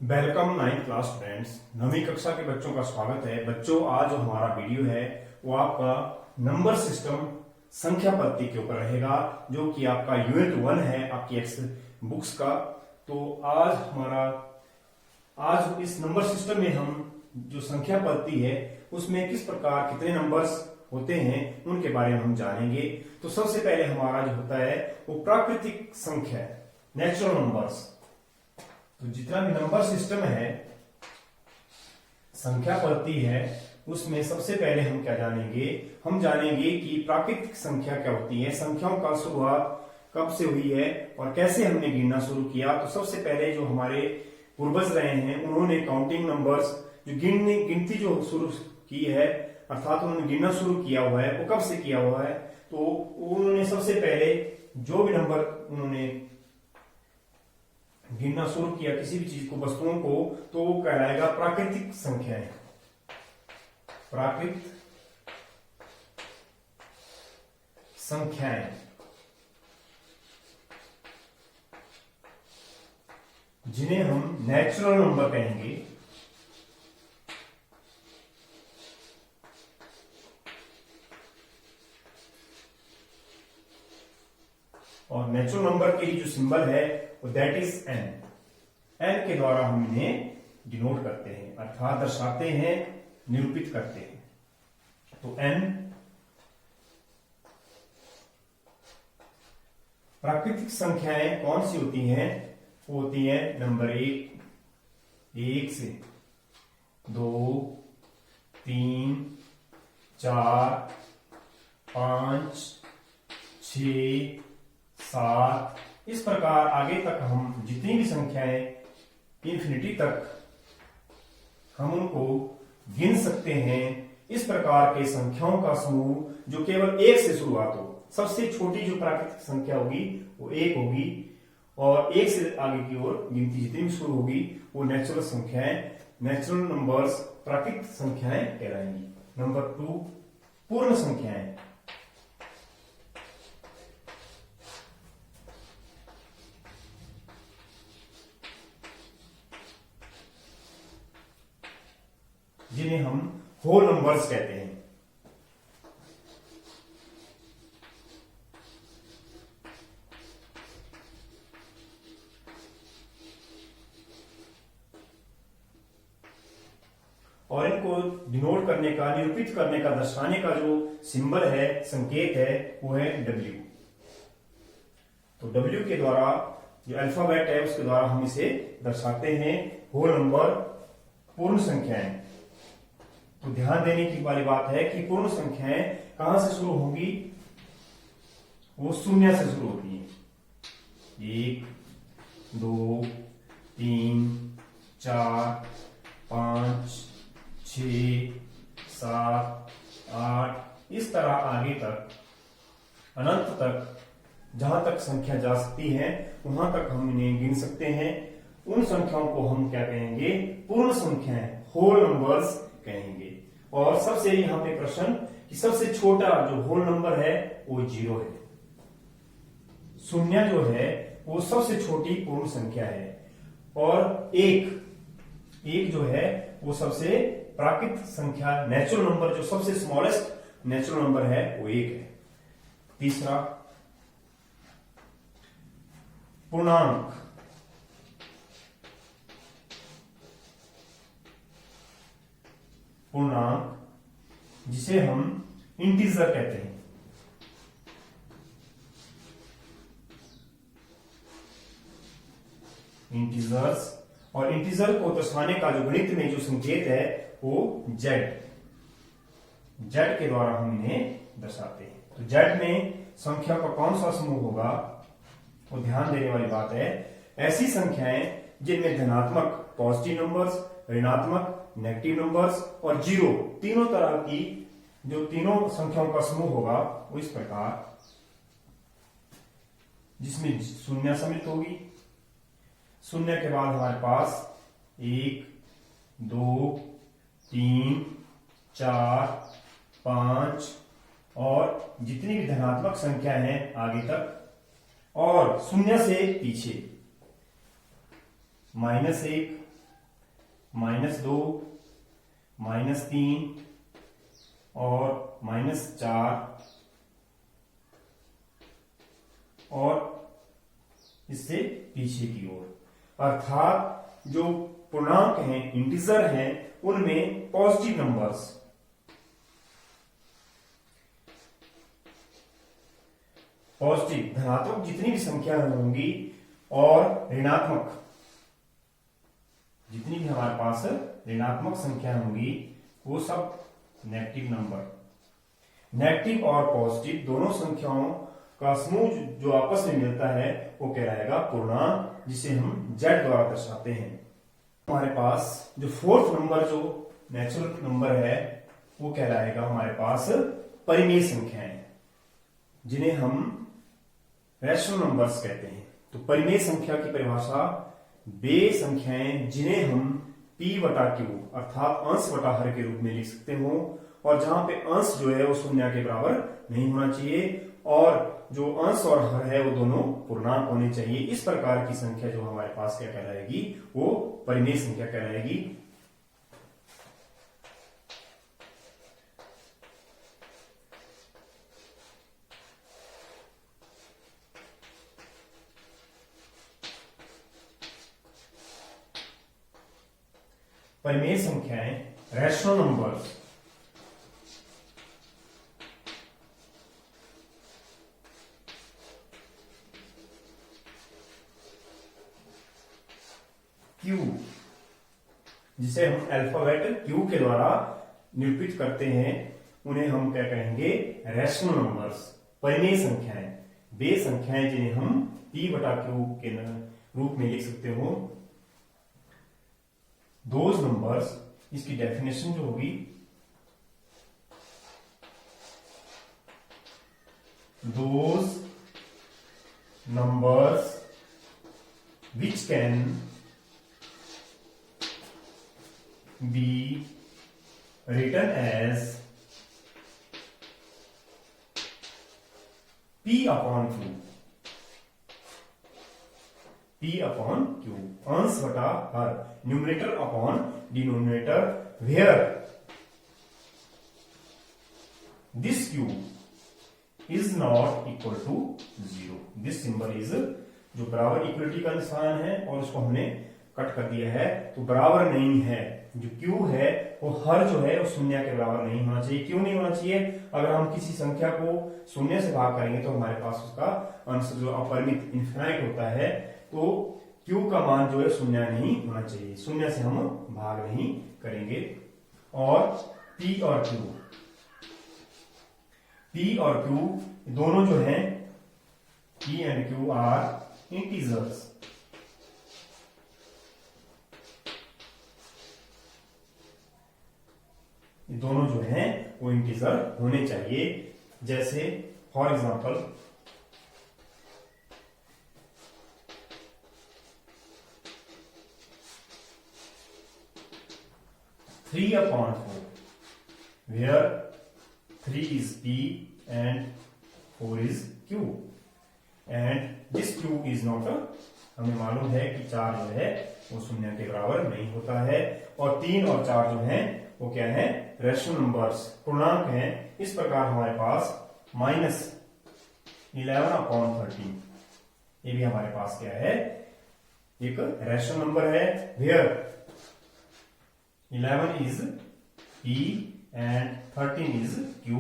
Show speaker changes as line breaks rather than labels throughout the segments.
Welcome 9th class students. 9वीं कक्षा के बच्चों का स्वागत है। बच्चों, आज जो हमारा वीडियो है वो आपका नंबर सिस्टम संख्या पद्धति के ऊपर रहेगा, जो कि आपका यूनिट 1 है आपकी एक्स बुक्स का। तो आज इस नंबर सिस्टम में हम जो संख्या पद्धति है उसमें किस प्रकार कितने नंबर्स होते हैं उनके बारे में हम जानेंगे। तो सबसे पहले हमारा जो होता है वो प्राकृतिक संख्या, नेचुरल नंबर्स। तो जितना भी नंबर सिस्टम है, संख्या पद्धति है, उसमें सबसे पहले हम क्या जानेंगे, हम जानेंगे कि प्राकृतिक संख्या क्या होती है, संख्याओं का शुरुआत कब से हुई है और कैसे हमने गिनना शुरू किया। तो सबसे पहले जो हमारे पूर्वज रहे हैं उन्होंने काउंटिंग नंबर्स जो गिनती जो शुरू की है, अर्थात उन्होंने गिनना शुरू किया हुआ है, वो कब से किया हुआ है। तो उन्होंने सबसे पहले जो भी नंबर उन्होंने गिनना शुरू किया किसी भी चीज को, वस्तुओं को, तो वो कहलाएगा प्राकृतिक संख्याएं। प्राकृतिक संख्याएं जिन्हें हम नेचुरल नंबर कहेंगे। और नेचुरल नंबर के लिए जो सिंबल है वो दैट इज एन। एन के द्वारा हम इन्हें डिनोट करते हैं, अर्थात दर्शाते हैं, निरूपित करते हैं। तो एन प्राकृतिक संख्याएं कौन सी होती हैं? वो होती है नंबर 1 से 2, 3, 4, 5, 6, 7, इस प्रकार आगे तक हम जितनी भी संख्याएं इंफिनिटी तक हम उनको गिन सकते हैं। इस प्रकार के संख्याओं का समूह जो केवल 1 से शुरुआत हो, सबसे छोटी जो प्राकृतिक संख्या होगी वो 1 होगी, और 1 से आगे की ओर गिनती जितनी भी शुरू होगी वो नेचुरल संख्याएं, नेचुरल नंबर्स, प्राकृतिक संख्याएं कहलाएंगी। नंबर 2 पूर्ण संख्याएं। जिन्हें हम होल नंबर्स कहते हैं। और इनको डिनोट करने का, निरूपित करने का, दर्शाने का जो सिंबल है, संकेत है, वो है W। तो W के द्वारा जो अल्फाबेट है उसके द्वारा हम इसे दर्शाते हैं होल नंबर, पूर्ण संख्याएं। तो ध्यान देने की वाली बात है कि पूर्ण संख्याएं कहां से शुरू होंगी? वो शून्य से शुरू होती है। 1, 2, 3, 4, 5, 6, 7, 8, इस तरह आगे तक, अनंत तक, जहां तक संख्या जा सकती है वहां तक हम इन्हें गिन सकते हैं। उन संख्याओं को हम क्या कहेंगे? पूर्ण संख्याएं, होल नंबर्स कहेंगे। और सबसे यहां पे प्रश्न कि सबसे छोटा जो होल नंबर है वो 0 है। शून्य जो है वो सबसे छोटी पूर्ण संख्या है, और एक जो है वो सबसे प्राकृतिक संख्या, नेचुरल नंबर, जो सबसे स्मॉलेस्ट नेचुरल नंबर है वो 1 है। तीसरा पूर्णांक। पूर्णांक जिसे हम इंटीजर कहते हैं। इंटीजर्स, और इंटीजर को दर्शाने का जो गणित में जो संकेत है वो जेड के द्वारा हम इन्हें दर्शाते हैं। तो जेड में संख्या का कौन सा समूह होगा? वो ध्यान देने वाली बात है। ऐसी संख्याएं जिनमें धनात्मक पॉजिटिव नंबर्स, ऋणात्मक नेगेटिव नंबर्स और 0, तीनों तरह की जो तीनों संख्याओं का समूह होगा वो इस प्रकार, जिसमें शून्य सम्मिलित होगी। शून्य के बाद हमारे पास 1, 2, 3, 4, 5 और जितनी भी धनात्मक संख्या है आगे तक, और शून्य से पीछे -1, -2, -3 और -4 और इससे पीछे की ओर। अर्थात जो पूर्णांक हैं, इंटीजर हैं, उनमें पॉजिटिव नंबर्स, पॉजिटिव धनात्मक जितनी भी संख्या होंगी और ऋणात्मक जितनी भी हमारे पास ऋणात्मक संख्या होंगी वो सब नेगेटिव नंबर। नेगेटिव और पॉजिटिव दोनों संख्याओं का समूह जो आपस में मिलता है वो कहलाएगा पूर्णांक, जिसे हम z द्वारा दर्शाते हैं। हमारे पास जो फोर्थ नंबर जो नेचुरल नंबर है वो कहलाएगा हमारे पास परिमेय संख्याएं, जिन्हें हम रैशनल नंबर्स कहते हैं। तो परिमेय संख्या की परिभाषा वे संख्याएं जिन्हें हम p बटा q अर्थात अंश बटा हर के रूप में लिख सकते हो, और जहां पे अंश जो है वो शून्य के बराबर नहीं होना चाहिए और जो अंश और हर है वो दोनों पूर्णांक होने चाहिए। इस प्रकार की संख्या जो हमारे पास क्या कहलाएगी, वो परिमेय संख्या कहलाएगी। परिमेय संख्याएं रैशनल नंबर्स Q, जिसे हम अल्फाबेट Q के द्वारा निरूपित करते हैं, उन्हें हम क्या कहेंगे, रैशनल नंबर्स, परिमेय संख्याएं। वे संख्याएं जिन्हें हम P बटा Q के रूप में लिख सकते हो। दोज नंबर्स, इसकी डेफिनेशन जो होगी, those numbers which can be written as P upon Q, P upon Q, अंश बटा हर, numerator upon denominator, where this Q is not equal to 0। This symbol is, जो बराबर इक्वलिटी का निशान है और उसको हमने कट कर दिया है, तो बराबर नहीं है। जो Q है वो हर जो है वो शून्य के बराबर नहीं होना चाहिए। क्यों नहीं होना चाहिए? अगर हम किसी संख्या को शून्य से भाग करेंगे तो हमारे पास उसका अंश जो अपरिमित इन्फिनाइट होता है, तो Q का मान जो है शून्य नहीं होना चाहिए। शून्य से हम भाग नहीं करेंगे। और P और Q, P और Q दोनों जो हैं, P and Q are integers. दोनों जो हैं वो इंटीजर होने चाहिए। जैसे for example 3/4, where 3 is P and 4 is Q, and this Q is not a, हमें मालूम है कि 4 जो है वो शून्य के बराबर नहीं होता है, और 3 और 4 जो हैं वो क्या है, रैशनल नंबर्स, पूर्णांक हैं। इस प्रकार हमारे पास -11/13, ये भी हमारे पास क्या है, एक रैशनल नंबर है, where 11 is P and 13 is Q,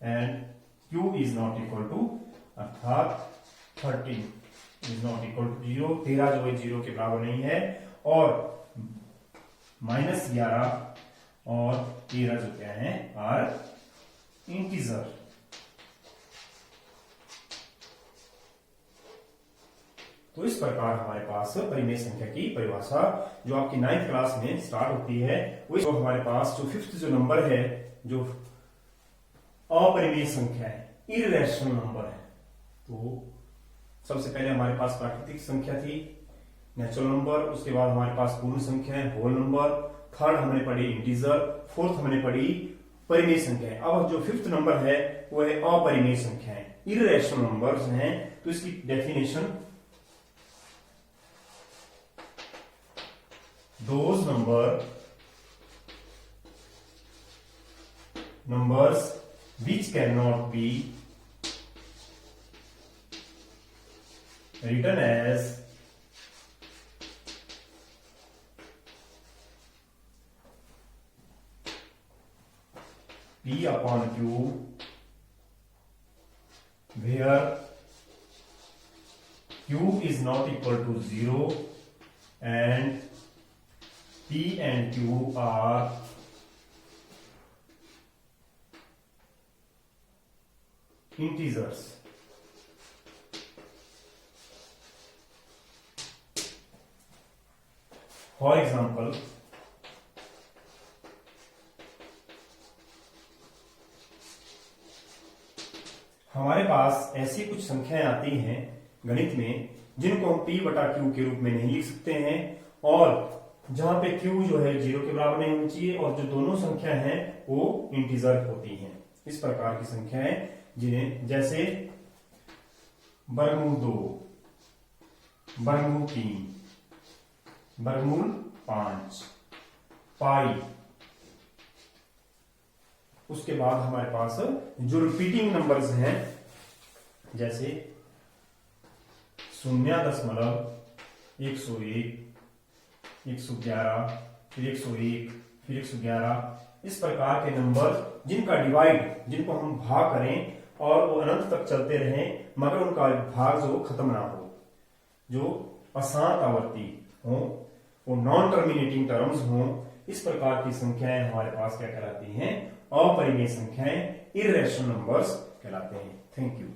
and Q is not equal to, अर्थात 13 is not equal to 0, 13 जो है 0 के बराबर नहीं है, और -11 और 13 जो क्या है, आर इंटीजर। तो इस प्रकार हमारे पास परिमेय संख्या की परिभाषा जो आपकी 9th क्लास में स्टार्ट होती है, वो हमारे पास जो 5th जो नंबर है, जो अपरिमेय संख्या है, इररेशनल नंबर है। तो सबसे पहले हमारे पास प्राकृतिक संख्या थी, नेचुरल नंबर, उसके बाद हमारे पास पूर्ण संख्या है, होल नंबर, थर्ड हमने पढ़ी इंटीजर, फोर्थ हमने पढ़ी परिमेय संख्या। अब जो 5th नंबर है वो है अपरिमेय संख्याएं, इररेशनल नंबर्स हैं। तो इसकी definition, those numbers which cannot be written as P upon Q, where Q is not equal to 0 and P and Q are integers. For example, हमारे पास ऐसी कुछ संख्याएं आती हैं गणित में जिनको हम p बटा q के रूप में नहीं लिख सकते हैं, और जहां पे q जो है 0 के बराबर नहीं होनी चाहिए और जो दोनों संख्या हैं वो इंटीजर होती हैं। इस प्रकार की संख्याएं जिन्हें जैसे वर्गमूल 2, वर्गमूल 3, वर्गमूल 5, पाई। उसके बाद हमारे पास जो रिपीटिंग नंबर्स हैं जैसे 0.101, 111, फिर 101, फिर 111, इस प्रकार के नंबर जिनका डिवाइड, जिनको हम भाग करें और वो अनंत तक चलते रहें मगर उनका भाग जो खत्म ना हो, जो अशांत आवर्ती हो, वो नॉन टर्मिनेटिंग टर्म्स हो, इस प्रकार की संख्याएं हमारे पास क्या कहलाती हैं? अपरिमेय संख्याएं, इर्रेशनल नंबर्स कहलाते हैं। Thank you.